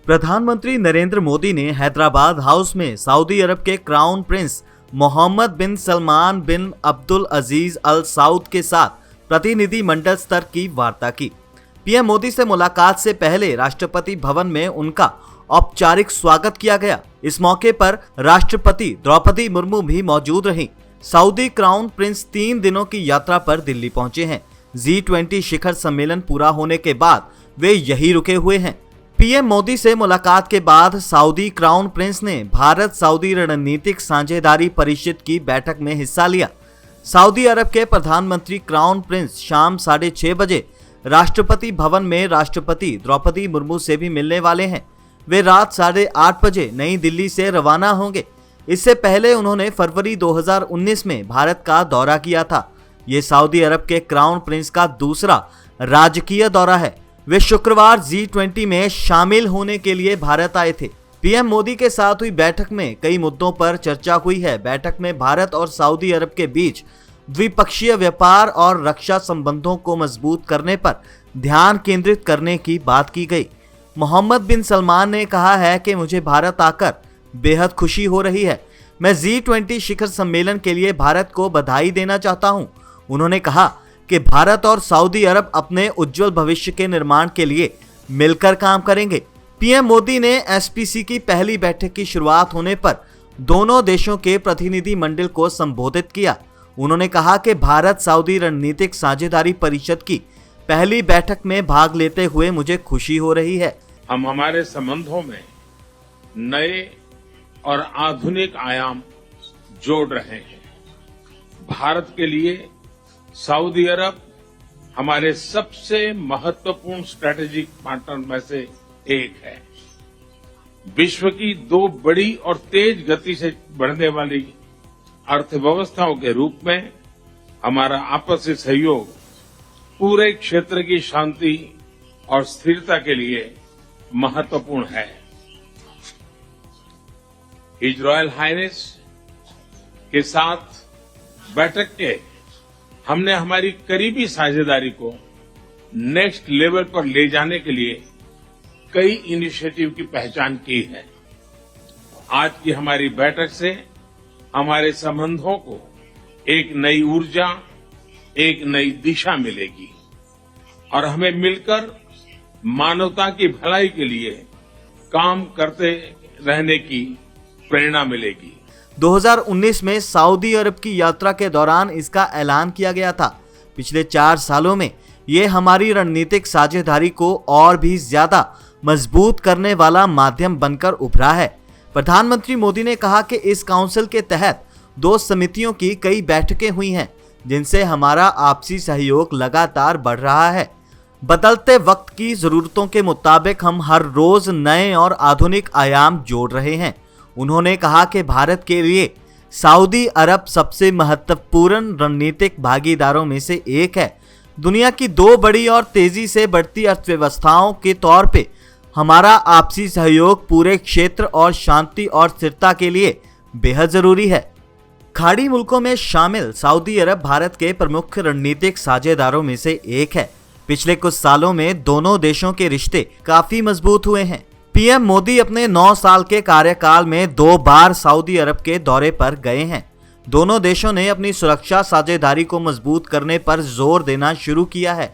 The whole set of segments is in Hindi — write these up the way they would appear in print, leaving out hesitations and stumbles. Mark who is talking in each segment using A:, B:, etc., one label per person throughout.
A: प्रधानमंत्री नरेंद्र मोदी ने हैदराबाद हाउस में सऊदी अरब के क्राउन प्रिंस मोहम्मद बिन सलमान बिन अब्दुल अजीज अल सऊद के साथ प्रतिनिधि मंडल स्तर की वार्ता की। पीएम मोदी से मुलाकात से पहले राष्ट्रपति भवन में उनका औपचारिक स्वागत किया गया। इस मौके पर राष्ट्रपति द्रौपदी मुर्मू भी मौजूद रहीं। सऊदी क्राउन प्रिंस 3 दिनों की यात्रा पर दिल्ली पहुंचे हैं। G20 शिखर सम्मेलन पूरा होने के बाद वे यहीं रुके हुए हैं। पीएम मोदी से मुलाकात के बाद सऊदी क्राउन प्रिंस ने भारत सऊदी रणनीतिक साझेदारी परिषद की बैठक में हिस्सा लिया। सऊदी अरब के प्रधानमंत्री क्राउन प्रिंस शाम 6:30 बजे राष्ट्रपति भवन में राष्ट्रपति द्रौपदी मुर्मू से भी मिलने वाले हैं। वे रात 8:30 बजे नई दिल्ली से रवाना होंगे। इससे पहले उन्होंने फरवरी 2019 में भारत का दौरा किया था। ये सऊदी अरब के क्राउन प्रिंस का दूसरा राजकीय दौरा है। वे शुक्रवार G20 में शामिल होने के लिए भारत आए थे। पीएम मोदी के साथ हुई बैठक में कई मुद्दों पर चर्चा हुई है। बैठक में भारत और सऊदी अरब के बीच द्विपक्षीय व्यापार और रक्षा संबंधों को मजबूत करने पर ध्यान केंद्रित करने की बात की गई। मोहम्मद बिन सलमान ने कहा है कि मुझे भारत आकर बेहद खुशी हो रही है। मैं G20 शिखर सम्मेलन के लिए भारत को बधाई देना चाहता हूं। उन्होंने कहा कि भारत और सऊदी अरब अपने उज्जवल भविष्य के निर्माण के लिए मिलकर काम करेंगे। पीएम मोदी ने एसपीसी की पहली बैठक की शुरुआत होने पर दोनों देशों के प्रतिनिधि मंडल को संबोधित किया। उन्होंने कहा कि भारत सऊदी रणनीतिक साझेदारी परिषद की पहली बैठक में भाग लेते हुए मुझे खुशी हो रही है।
B: हम हमारे संबंधों में नए और आधुनिक आयाम जोड़ रहे हैं। भारत के लिए सऊदी अरब हमारे सबसे महत्वपूर्ण स्ट्रेटेजिक पार्टनर में से एक है। विश्व की 2 बड़ी और तेज गति से बढ़ने वाली अर्थव्यवस्थाओं के रूप में हमारा आपसी सहयोग पूरे क्षेत्र की शांति और स्थिरता के लिए महत्वपूर्ण है। हिज रॉयल हाइनेस के साथ बैठक के हमने हमारी करीबी साझेदारी को नेक्स्ट लेवल पर ले जाने के लिए कई इनिशिएटिव की पहचान की है। आज की हमारी बैठक से हमारे संबंधों को एक नई ऊर्जा, एक नई दिशा मिलेगी और हमें मिलकर मानवता की भलाई के लिए काम करते रहने की प्रेरणा मिलेगी।
A: 2019 में सऊदी अरब की यात्रा के दौरान इसका ऐलान किया गया था। पिछले 4 सालों में ये हमारी रणनीतिक साझेदारी को और भी ज्यादा मजबूत करने वाला माध्यम बनकर उभरा है। प्रधानमंत्री मोदी ने कहा कि इस काउंसिल के तहत 2 समितियों की कई बैठकें हुई हैं, जिनसे हमारा आपसी सहयोग लगातार बढ़ रहा है। बदलते वक्त की जरूरतों के मुताबिक हम हर रोज नए और आधुनिक आयाम जोड़ रहे हैं। उन्होंने कहा कि भारत के लिए सऊदी अरब सबसे महत्वपूर्ण रणनीतिक भागीदारों में से एक है। दुनिया की 2 बड़ी और तेजी से बढ़ती अर्थव्यवस्थाओं के तौर पे हमारा आपसी सहयोग पूरे क्षेत्र और शांति और स्थिरता के लिए बेहद जरूरी है। खाड़ी मुल्कों में शामिल सऊदी अरब भारत के प्रमुख रणनीतिक साझेदारों में से एक है। पिछले कुछ सालों में दोनों देशों के रिश्ते काफी मजबूत हुए हैं। पीएम मोदी अपने 9 साल के कार्यकाल में 2 बार सऊदी अरब के दौरे पर गए हैं। दोनों देशों ने अपनी सुरक्षा साझेदारी को मजबूत करने पर जोर देना शुरू किया है।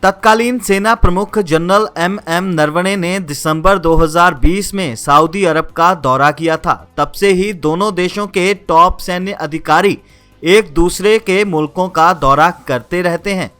A: तत्कालीन सेना प्रमुख जनरल MM नरवणे ने दिसंबर 2020 में सऊदी अरब का दौरा किया था। तब से ही दोनों देशों के टॉप सैन्य अधिकारी एक दूसरे के मुल्कों का दौरा करते रहते हैं।